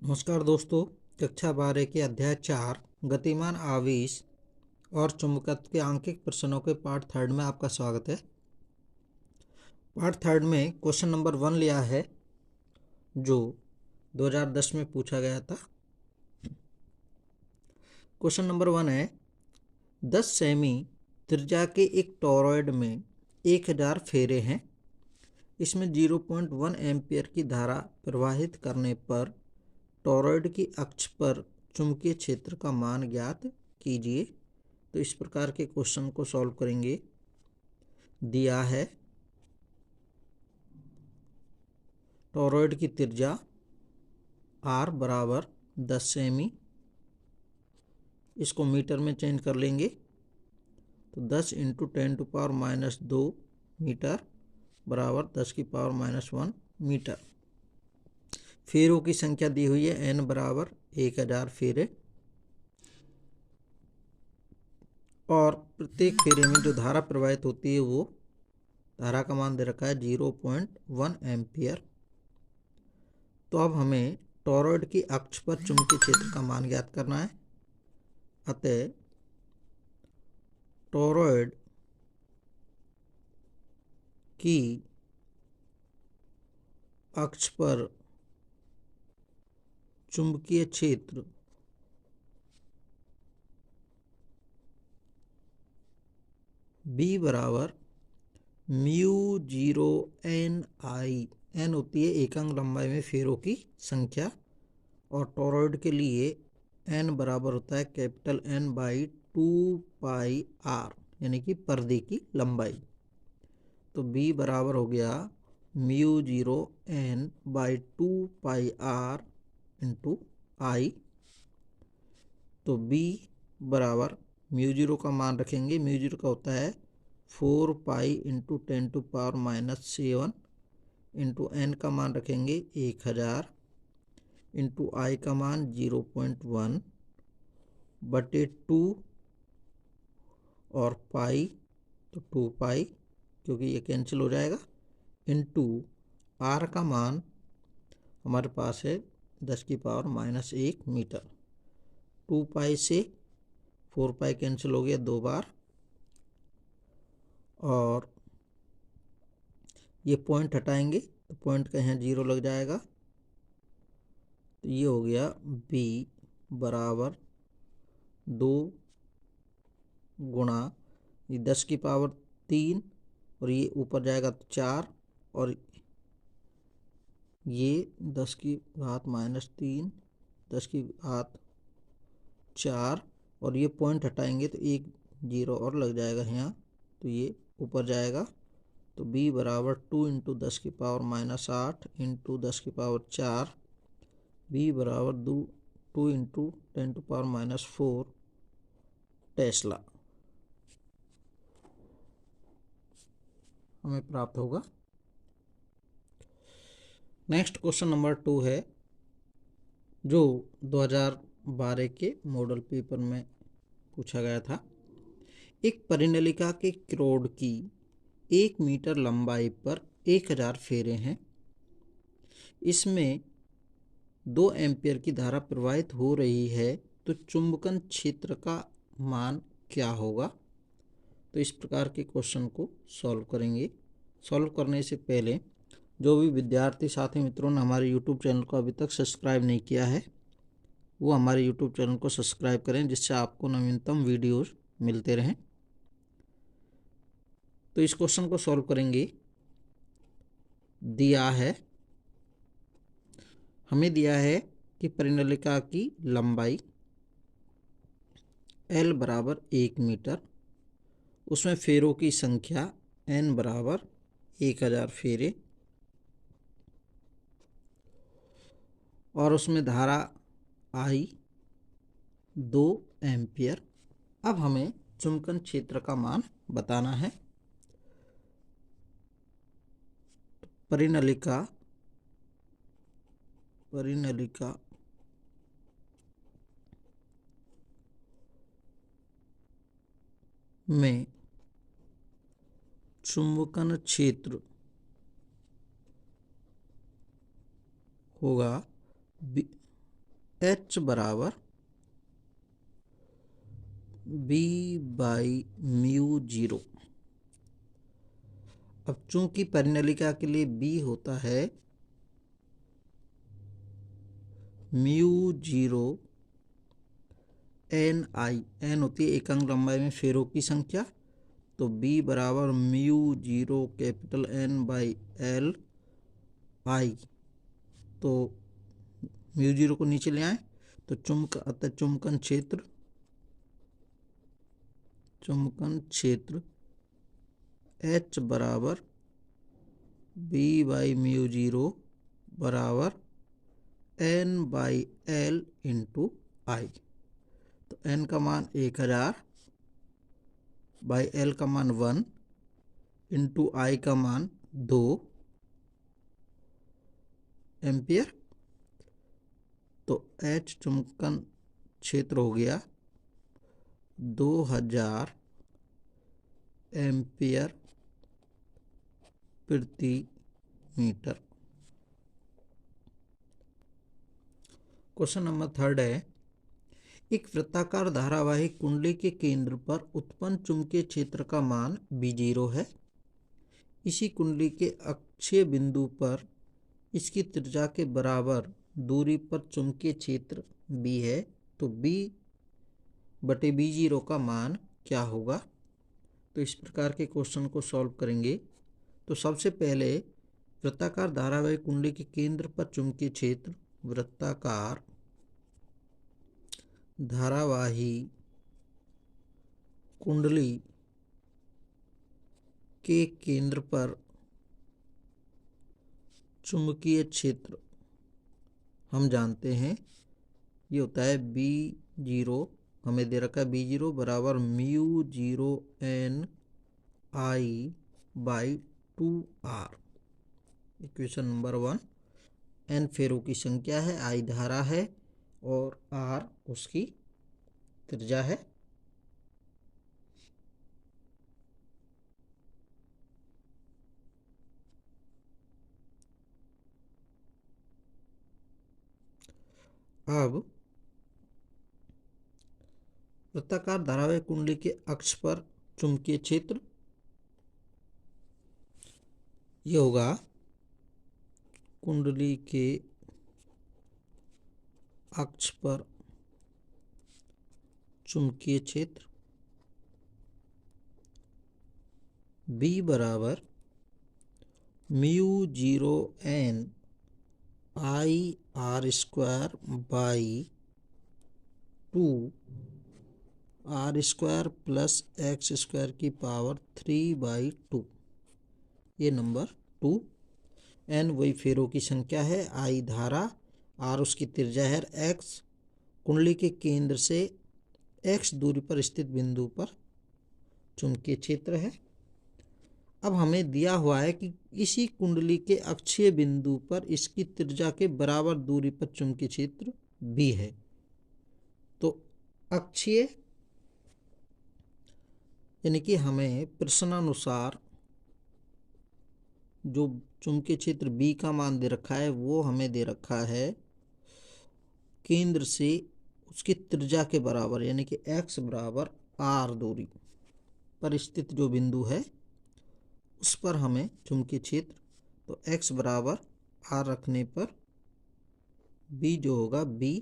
नमस्कार दोस्तों। कक्षा 12 के अध्याय 4 गतिमान आवेश और चुंबकत्व के आंकिक प्रश्नों के पार्ट 3 में आपका स्वागत है। पार्ट 3 में क्वेश्चन नंबर 1 लिया है जो 2010 में पूछा गया था। क्वेश्चन नंबर 1 है 10 सेमी त्रिज्या के एक टॉरॉयड में 1000 फेरे हैं। इसमें 0.1 एम्पियर की धारा प्रवाहित करने पर टॉरॉयड की अक्ष पर चुंबकीय क्षेत्र का मान ज्ञात कीजिए। तो इस प्रकार के क्वेश्चन को सॉल्व करेंगे। दिया है टॉरॉयड की त्रिज्या r बराबर 10 सेमी, इसको मीटर में चेंज कर लेंगे तो 10 × 10⁻² मीटर बराबर 10⁻1 मीटर। फेरों की संख्या दी हुई है n बराबर 1000 फेरे और प्रत्येक फेरे में जो धारा प्रवाहित होती है वो धारा का मान दे रखा है 0.1 एम्पियर। तो अब हमें टॉरॉयड की अक्ष पर चुंबकीय क्षेत्र का मान ज्ञात करना है। अतः टॉरॉयड की अक्ष पर चुंबकीय क्षेत्र B बराबर μ0 n होती है एकंग लंबाई में फेरों की संख्या और टॉरॉयड के लिए n बराबर होता है कैपिटल N/2πr यानी कि पर्दे की लंबाई। तो B बराबर हो गया μ0 n/2πr × I। तो B बराबर μ0 का मान रखेंगे। μ0 का होता है 4π × 10⁻⁷ इंटू n का मान रखेंगे 1000 इंटू I का मान 0.1 बटे 2 और पाई तो 2π क्योंकि ये कैंसिल हो जाएगा इंटू r का मान हमारे पास है 10⁻⁻1 मीटर। 2π से 4π कैंसिल हो गया 2 बार और ये पॉइंट हटाएंगे तो पॉइंट का यहाँ 0 लग जाएगा। तो ये हो गया B बराबर 2 गुणा 10⁻³ और ये ऊपर जाएगा तो 4 और ये 10⁻³ 10⁻⁴ और ये पॉइंट हटाएंगे तो एक 0 और लग जाएगा यहाँ, तो ये ऊपर जाएगा। तो B बराबर 2 × 10⁻⁸ इंटू 10⁻⁴ B बराबर 2 × 10⁻⁴ टेस्ला हमें प्राप्त होगा। नेक्स्ट क्वेश्चन नंबर 2 है जो 2012 के मॉडल पेपर में पूछा गया था। एक परिनलिका के क्रोड की 1 मीटर लंबाई पर 1000 फेरे हैं। इसमें 2 एम्पियर की धारा प्रवाहित हो रही है, तो चुंबकन क्षेत्र का मान क्या होगा। तो इस प्रकार के क्वेश्चन को सॉल्व करेंगे। सॉल्व करने से पहले जो भी विद्यार्थी साथी मित्रों ने हमारे YouTube चैनल को अभी तक सब्सक्राइब नहीं किया है वो हमारे YouTube चैनल को सब्सक्राइब करें, जिससे आपको नवीनतम वीडियोस मिलते रहें। तो इस क्वेश्चन को सॉल्व करेंगे। दिया है हमें दिया है कि परिनलिका की लंबाई L बराबर 1 मीटर, उसमें फेरों की संख्या N बराबर 1000 फेरे और उसमें धारा I 2 एम्पियर। अब हमें चुंबकन क्षेत्र का मान बताना है। परिनलिका में चुंबकन क्षेत्र होगा H बराबर B बाई म्यू जीरो। अब चूंकि परिनलिका के लिए B होता है म्यू जीरो एन आई, एन होती है एकांक लंबाई में फेरों की संख्या, तो B बराबर mu zero capital N by L I. तो म्यू जीरो को नीचे ले आए तो चुंबकन क्षेत्र H बराबर B बाई म्यू जीरो बराबर N बाई एल इंटू आई। तो N का मान 1000 बाई L का मान 1 इंटू आई का मान 2 एम्पियर। तो H चुंबकन क्षेत्र हो गया 2000 एम्पियर प्रति मीटर। क्वेश्चन नंबर 3 है, एक वृत्ताकार धारावाही कुंडली के केंद्र पर उत्पन्न चुंबकीय क्षेत्र का मान B0 है। इसी कुंडली के अक्षीय बिंदु पर इसकी त्रिज्या के बराबर दूरी पर चुंबकीय क्षेत्र B है, तो B बटे B0 का मान क्या होगा। तो इस प्रकार के क्वेश्चन को सॉल्व करेंगे। तो सबसे पहले वृत्ताकार धारावाही कुंडली के केंद्र पर चुंबकीय क्षेत्र, वृत्ताकार धारावाही कुंडली के केंद्र पर चुंबकीय क्षेत्र हम जानते हैं ये होता है B0, हमें दे रखा है B0 बराबर mu zero N I by 2R। Equation number 1, N फेरों की संख्या है, I धारा है और R उसकी त्रिज्या है। अब वृत्ताकार धारावाही कुंडली के अक्ष पर चुंबकीय क्षेत्र ये होगा कुंडली के अक्ष पर चुंबकीय क्षेत्र B बराबर mu zero N I R square by 2R square plus X square की पावर 3/2। ये नंबर 2। N वही फेरों की संख्या है, I धारा, R उसकी त्रिज्या है, X कुंडली के केंद्र से X दूरी पर स्थित बिंदु पर चुंबकीय क्षेत्र है। अब हमें दिया हुआ है कि इसी कुंडली के अक्षीय बिंदु पर इसकी त्रिज्या के बराबर दूरी पर चुंबकीय क्षेत्र B है। तो अक्षीय यानी कि हमें प्रश्नानुसार जो चुंबकीय क्षेत्र B का मान दे रखा है वो हमें दे रखा है केंद्र से उसकी त्रिज्या के बराबर, यानी कि X बराबर R दूरी पर स्थित जो बिंदु है उस पर हमें चुंबकीय क्षेत्र, तो X बराबर R रखने पर B जो होगा B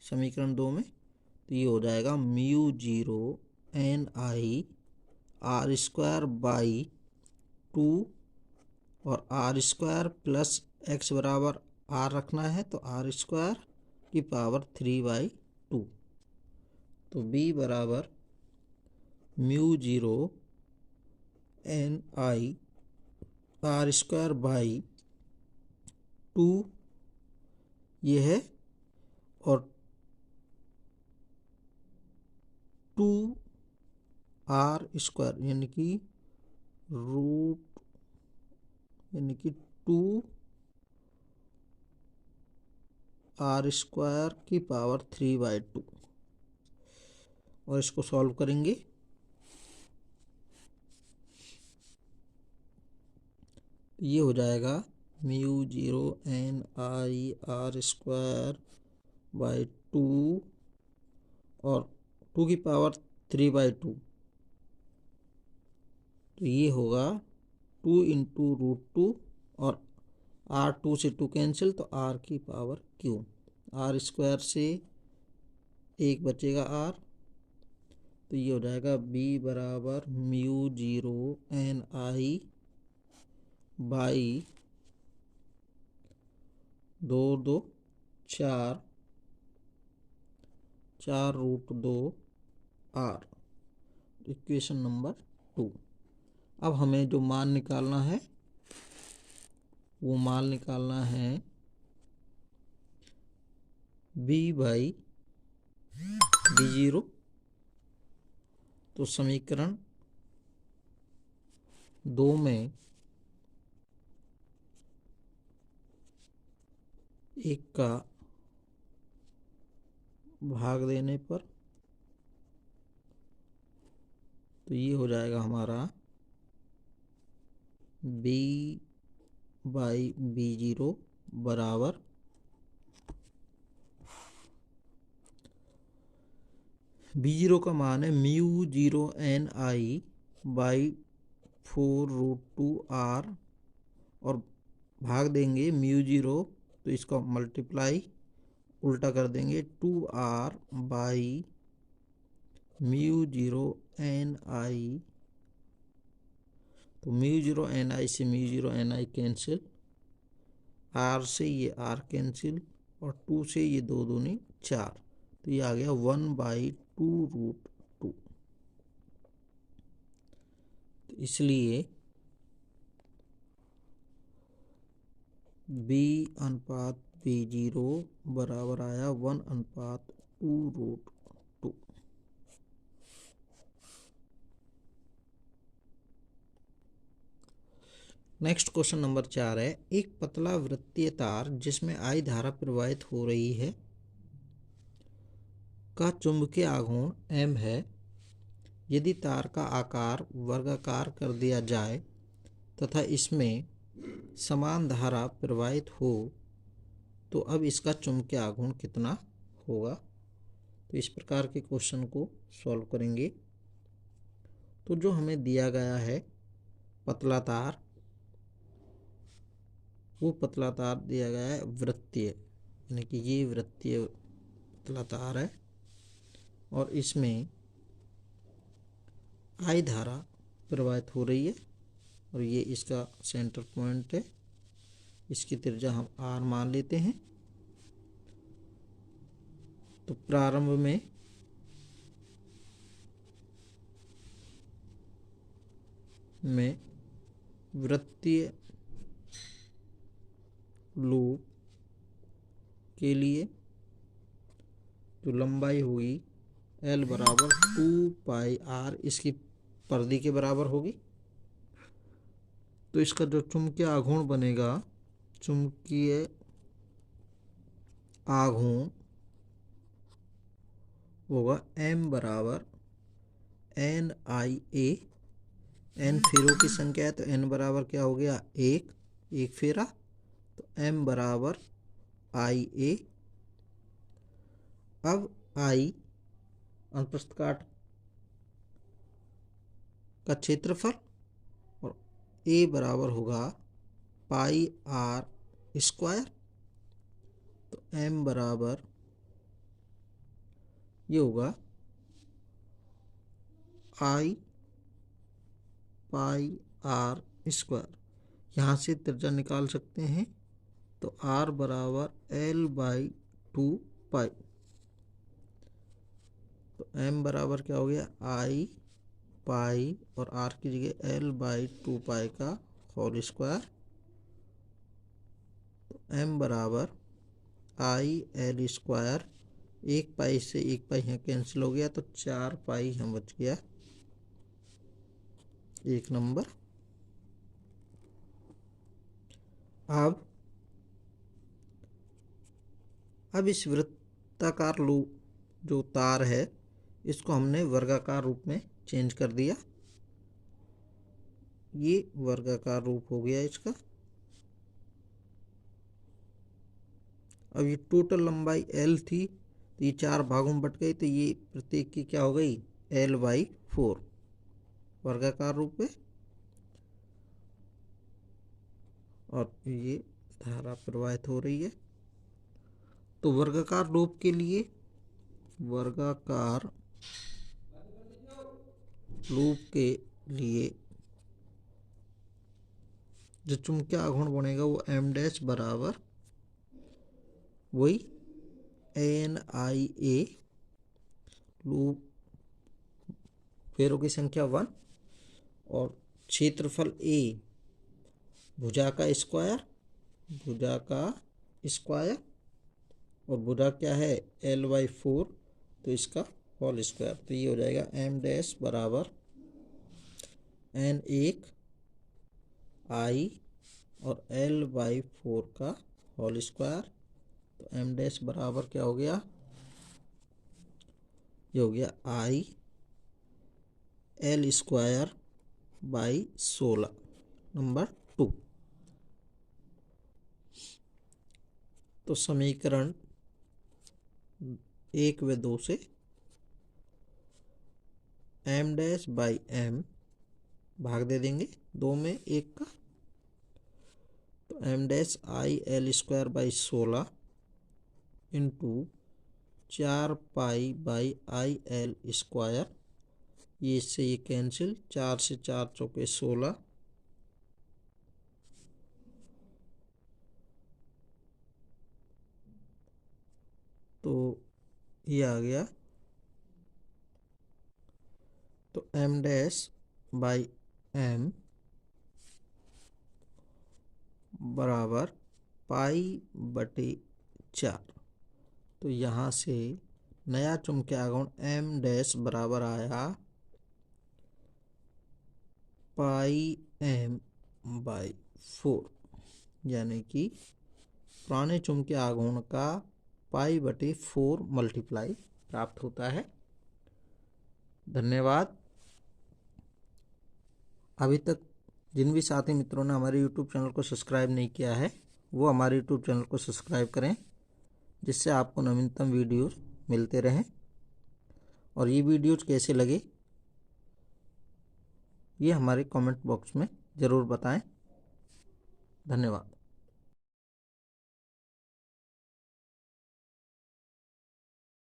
समीकरण 2 में, तो ये हो जाएगा mu zero N I R square by 2 और आर स्क्वायर प्लस एक्स बराबर R रखना है तो R स्क्वायर की पावर 3/2। तो B बराबर mu zero N I R square by 2 ये है और 2R स्क्वायर यानी कि रूट यानी कि 2R स्क्वायर की पावर 3/2 और इसको सॉल्व करेंगे। ये हो जाएगा mu zero N I R square by 2 और 2 की पावर 3/2, तो ये होगा 2 इंटू √2 और r 2 से 2 कैंसिल, तो r की पावर क्यू, r स्क्वायर से एक बचेगा r, तो ये हो जाएगा b बराबर μ0 ni by 2 2 4 4√2 r, equation number 2। अब हमें जो मान निकालना है वो मान निकालना है b बाई b0। तो समीकरण 2 में एक का भाग देने पर तो ये हो जाएगा हमारा b बाई b0 बराबर b0 का मान है μ0 ni बाई 4√2 r, और भाग देंगे μ0 तो इसका मल्टीप्लाई उल्टा कर देंगे 2r बाई μ0 ni, तो μ0 ni से μ0 ni कैंसिल, r से ये r कैंसिल और 2 से ये 2 दूनी 4, तो ये आ गया 1/2√2। तो इसलिए b अनुपात b0 बराबर आया 1/2√2। नेक्स्ट क्वेश्चन नंबर 4 है, एक पतला वृत्तीय तार जिसमें I धारा प्रवाहित हो रही है का चुंबकीय आघूर्ण m है। यदि तार का आकार वर्गाकार कर दिया जाए तथा इसमें समान धारा प्रवाहित हो तो अब इसका चुंबकीय आघूर्ण कितना होगा। तो इस प्रकार के क्वेश्चन को सॉल्व करेंगे। तो जो हमें दिया गया है पतला तार, वो पतला तार दिया गया है वृत्तीय, यानी कि ये वृत्तीय पतला तार है और इसमें I धारा प्रवाहित हो रही है और ये इसका सेंटर पॉइंट है। इसकी त्रिज्या हम r मान लेते हैं। तो प्रारंभ में वृत्तीय लूप के लिए जो लंबाई हुई L बराबर 2πr इसकी परिधि के बराबर होगी। तो इसका जो चुंबकीय आघूर्ण बनेगा, चुंबकीय आघूर्ण होगा m बराबर NIa, n फेरों की संख्या है तो n बराबर क्या हो गया, एक फेरा, तो m बराबर Ia। अब I अनुप्रस्थ काट का क्षेत्रफल और a बराबर होगा πr², तो m बराबर ये होगा I πr²। यहाँ से त्रिज्या निकाल सकते हैं, तो r बराबर L/2π, तो m बराबर क्या हो गया I पाई और r की जगह L/2π का होल स्क्वायर, तो m बराबर IL², एक पाई से एक पाई यहाँ कैंसिल हो गया तो 4 पाई यहाँ बच गया, एक नंबर। अब इस वृत्ताकार लूप जो तार है इसको हमने वर्गाकार रूप में चेंज कर दिया। ये वर्गाकार रूप हो गया इसका। अब ये टोटल लंबाई L थी, तो ये 4 भागों में बट गई, तो ये प्रत्येक की क्या हो गई, L/4 वर्गाकार रूप में। और ये धारा प्रवाहित हो रही है। तो वर्गाकार रूप के लिए, वर्गाकार रूप के लिए जो चुंबकीय आघूर्ण बनेगा वो M' बराबर वही ANIA लूप फेरों की संख्या 1 और क्षेत्रफल A भुजा का स्क्वायर, और भुजा क्या है L/4, तो इसका होल स्क्वायर। तो ये हो जाएगा M' बराबर N1 I और L/4 का होल स्क्वायर। तो M' बराबर क्या हो गया, ये हो गया I L²/16 नंबर 2। तो समीकरण 1 व 2 से M' भाग दे देंगे 2 में 1 का, तो M' I L²/16 into 4π/IL², ये इससे ये कैंसिल, 4 से 4 चौके 16, तो ये आ गया। तो M' बराबर π/4। तो यहाँ से नया चुंबकीय आघूर्ण M' बराबर आया πm/4, यानी कि पुराने चुंबकीय आघूर्ण का π/4 मल्टीप्लाई प्राप्त होता है। धन्यवाद। अभी तक जिन भी साथी मित्रों ने हमारे YouTube चैनल को सब्सक्राइब नहीं किया है, वो हमारे YouTube चैनल को सब्सक्राइब करें, जिससे आपको नवीनतम वीडियोस मिलते रहें। और ये वीडियोस कैसे लगे, ये हमारे कमेंट बॉक्स में ज़रूर बताएं। धन्यवाद।